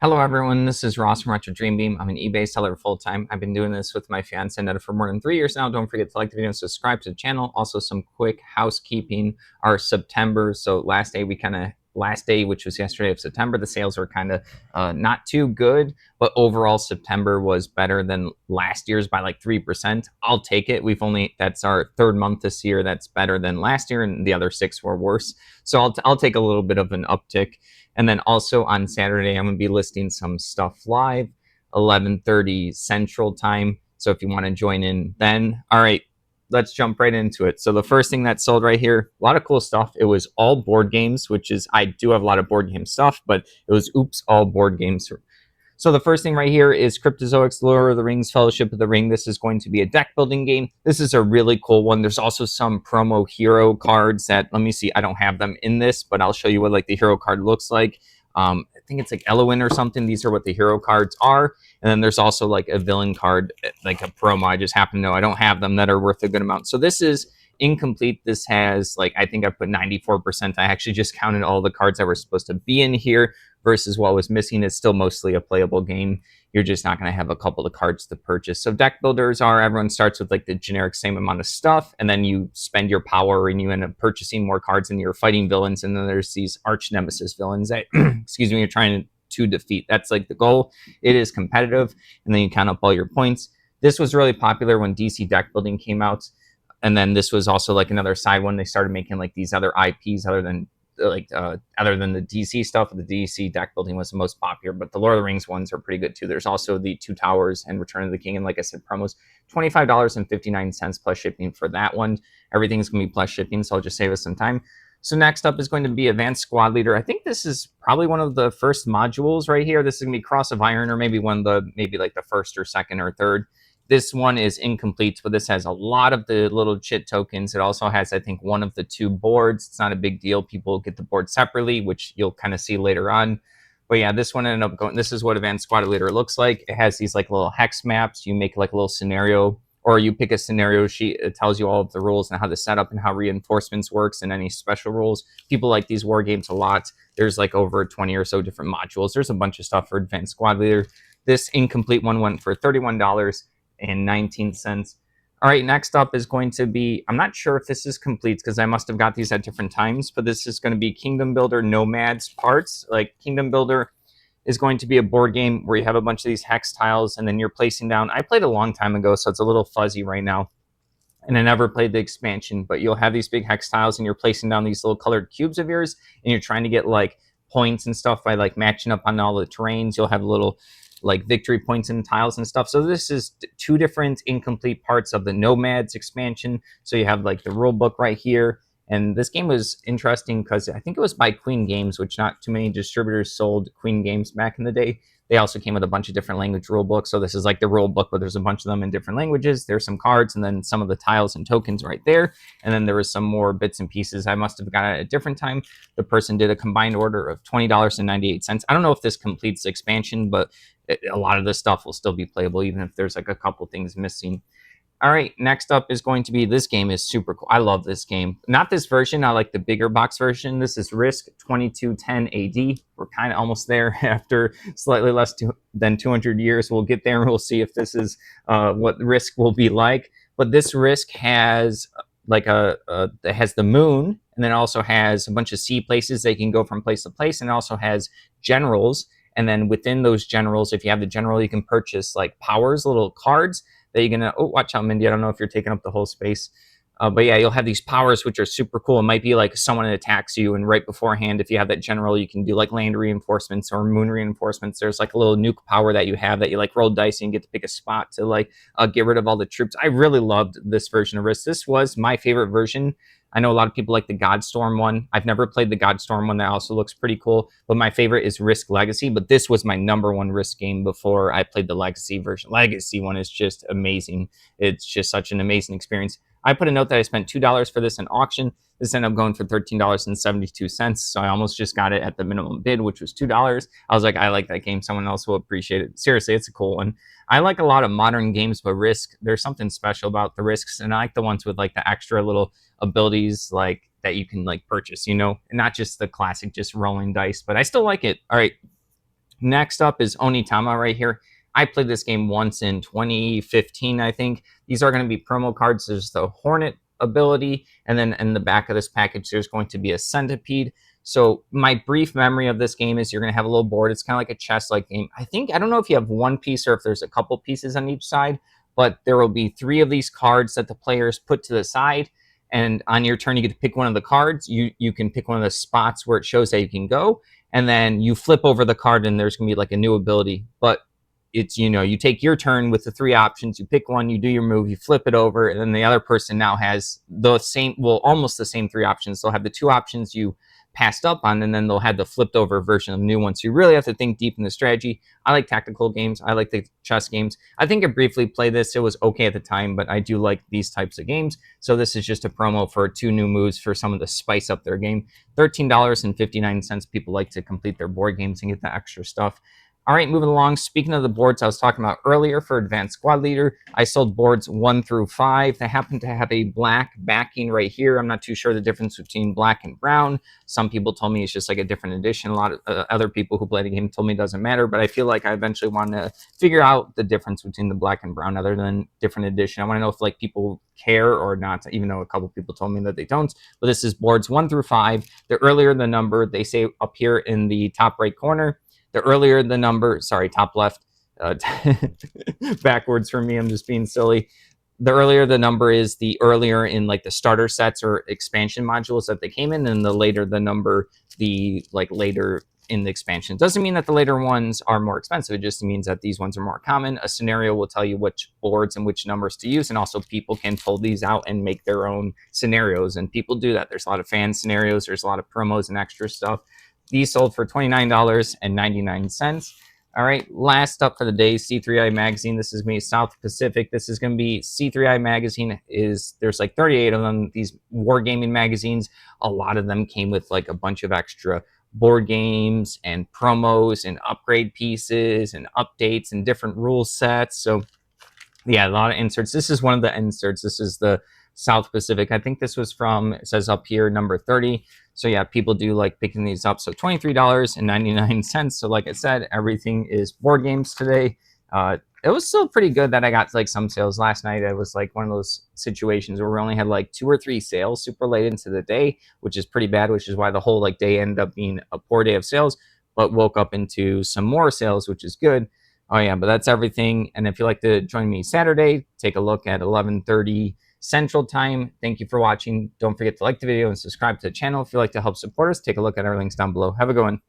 Hello, everyone. This is Ross from Retro Dream Beam. I'm an eBay seller full time. I've been doing this with my fiance Netta for more than 3 years now. Don't forget to like the video and subscribe to the channel. Also, some quick housekeeping. Our September, so last day, which was yesterday of September, the sales were kind of not too good, but overall September was better than last year's by like 3%. I'll take it. That's our third month this year that's better than last year, and the other 6 were worse. So I'll take a little bit of an uptick. And then also on Saturday, I'm going to be listing some stuff live, 11:30 Central Time. So if you want to join in then. All right, let's jump right into it. So the first thing that sold right here, a lot of cool stuff. It was all board games, which is, I do have a lot of board game stuff, but it was all board games. So the first thing right here is Cryptozoics Lord of the Rings Fellowship of the Ring. This is going to be a deck building game. This is a really cool one. There's also some promo hero cards that, let me see, I don't have them in this, but I'll show you what like the hero card looks like. I think it's like Elowin or something. These are what the hero cards are. And then there's also like a villain card, like a promo. I just happen to know I don't have them that are worth a good amount. So this is incomplete. This has like, I think I put 94%. I actually just counted all the cards that were supposed to be in here versus what was missing. It's still mostly a playable game. You're just not going to have a couple of cards to purchase. So deck builders are, everyone starts with like the generic same amount of stuff, and then you spend your power and you end up purchasing more cards and you're fighting villains. And then there's these arch nemesis villains that, excuse me, you're trying to defeat. That's like the goal. It is competitive, and then you count up all your points. This was really popular when DC deck building came out. And then this was also like another side one. They started making like these other IPs other than the DC stuff. The DC deck building was the most popular, but the Lord of the Rings ones are pretty good too. There's also the Two Towers and Return of the King, and like I said, promos $25.59 plus shipping for that one. Everything's gonna be plus shipping, so I'll just save us some time. So next up is going to be Advanced Squad Leader. I think this is probably one of the first modules right here. This is gonna be Cross of Iron, or maybe maybe like the first or second or third. This one is incomplete, but this has a lot of the little chit tokens. It also has, I think, one of the 2 boards. It's not a big deal. People get the board separately, which you'll kind of see later on. But yeah, this one ended up going, this is what Advanced Squad Leader looks like. It has these like little hex maps. You make like a little scenario, or you pick a scenario sheet. It tells you all of the rules and how the setup and how reinforcements works and any special rules. People like these war games a lot. There's like over 20 or so different modules. There's a bunch of stuff for Advanced Squad Leader. This incomplete one went for $31.19. All right, next up is going to be, I'm not sure if this is complete because I must have got these at different times, but this is going to be Kingdom Builder Nomads parts. Like Kingdom Builder is going to be a board game where you have a bunch of these hex tiles and then you're placing down. I played a long time ago, so it's a little fuzzy right now. And I never played the expansion, but you'll have these big hex tiles and you're placing down these little colored cubes of yours, and you're trying to get like points and stuff by like matching up on all the terrains. You'll have little like victory points and tiles and stuff. So this is 2 different incomplete parts of the Nomads expansion. So you have like the rule book right here. And this game was interesting because I think it was by Queen Games, which not too many distributors sold Queen Games back in the day. They also came with a bunch of different language rule books. So this is like the rule book, but there's a bunch of them in different languages. There's some cards and then some of the tiles and tokens right there. And then there was some more bits and pieces. I must have got it at a different time. The person did a combined order of $20.98. I don't know if this completes the expansion, but a lot of this stuff will still be playable, even if there's like a couple things missing. All right, next up is going to be, this game is super cool. I love this game. Not this version, I like the bigger box version. This is Risk 2210 AD. We're kind of almost there after slightly less than 200 years. We'll get there and we'll see if this is what Risk will be like. But this Risk has like it has the moon, and then also has a bunch of sea places they can go from place to place, and it also has generals. And then within those generals, if you have the general, you can purchase like powers, little cards that you're gonna, oh, watch out, Mindy. I don't know if you're taking up the whole space. But yeah, you'll have these powers which are super cool. It might be like someone attacks you, and right beforehand, if you have that general, you can do like land reinforcements or moon reinforcements. There's like a little nuke power that you have that you like roll dice and get to pick a spot to like get rid of all the troops. I really loved this version of Risk. This was my favorite version. I know a lot of people like the Godstorm one. I've never played the Godstorm one. That also looks pretty cool. But my favorite is Risk Legacy. But this was my #1 Risk game before I played the Legacy version. Legacy one is just amazing. It's just such an amazing experience. I put a note that I spent $2 for this in auction. This ended up going for $13.72. So I almost just got it at the minimum bid, which was $2. I was like, I like that game. Someone else will appreciate it. Seriously, it's a cool one. I like a lot of modern games, but Risk, there's something special about the Risks. And I like the ones with like the extra little abilities like that you can like purchase, you know, and not just the classic just rolling dice, but I still like it. All right, Next up is Onitama right here. I played this game once in 2015, I think. These are going to be promo cards. There's the Hornet ability, and then in the back of this package, there's going to be a Centipede. So my brief memory of this game is you're going to have a little board. It's kind of like a chess-like game. I don't know if you have one piece or if there's a couple pieces on each side, but there will be 3 of these cards that the players put to the side. And on your turn, you get to pick one of the cards. You can pick one of the spots where it shows that you can go, and then you flip over the card, and there's going to be like a new ability. But it's, you take your turn with the 3 options, you pick one, you do your move, you flip it over, and then the other person now has the same, well, almost the same 3 options. They'll have the 2 options you passed up on, and then they'll have the flipped over version of the new one. So you really have to think deep in the strategy. I like tactical games. I like the chess games. I think I briefly played this. It was okay at the time, but I do like these types of games. So this is just a promo for 2 new moves for someone to spice up their game. $13.59. People like to complete their board games and get the extra stuff. All right, moving along. Speaking of the boards I was talking about earlier for Advanced Squad Leader, I sold boards 1 through 5. They happen to have a black backing right here. I'm not too sure the difference between black and brown. Some people told me it's just like a different edition. A lot of other people who play the game told me it doesn't matter, but I feel like I eventually want to figure out the difference between the black and brown other than different edition. I want to know if like people care or not, even though a couple people told me that they don't. But this is boards 1 through 5. The earlier the number, they say up here in the top right corner. The earlier the number, sorry, top left, backwards for me, I'm just being silly. The earlier the number is, the earlier in like the starter sets or expansion modules that they came in, and the later the number, the like later in the expansion. It doesn't mean that the later ones are more expensive. It just means that these ones are more common. A scenario will tell you which boards and which numbers to use, and also people can pull these out and make their own scenarios, and people do that. There's a lot of fan scenarios. There's a lot of promos and extra stuff. These sold for $29.99. All right, last up for the day, C3I Magazine. This is me, South Pacific. This is going to be C3I Magazine. There's like 38 of them, these wargaming magazines. A lot of them came with like a bunch of extra board games and promos and upgrade pieces and updates and different rule sets. So yeah, a lot of inserts. This is one of the inserts. This is the South Pacific. I think this was from, it says up here, number 30. So yeah, people do like picking these up. So $23.99. So like I said, everything is board games today. It was still pretty good that I got like some sales last night. It was like one of those situations where we only had like 2 or 3 sales super late into the day, which is pretty bad, which is why the whole like day ended up being a poor day of sales, but woke up into some more sales, which is good. Oh yeah, but that's everything. And if you'd like to join me Saturday, take a look at 11:30 Central Time. Thank you for watching. Don't forget to like the video and subscribe to the channel. If you'd like to help support us, take a look at our links down below. Have a good one.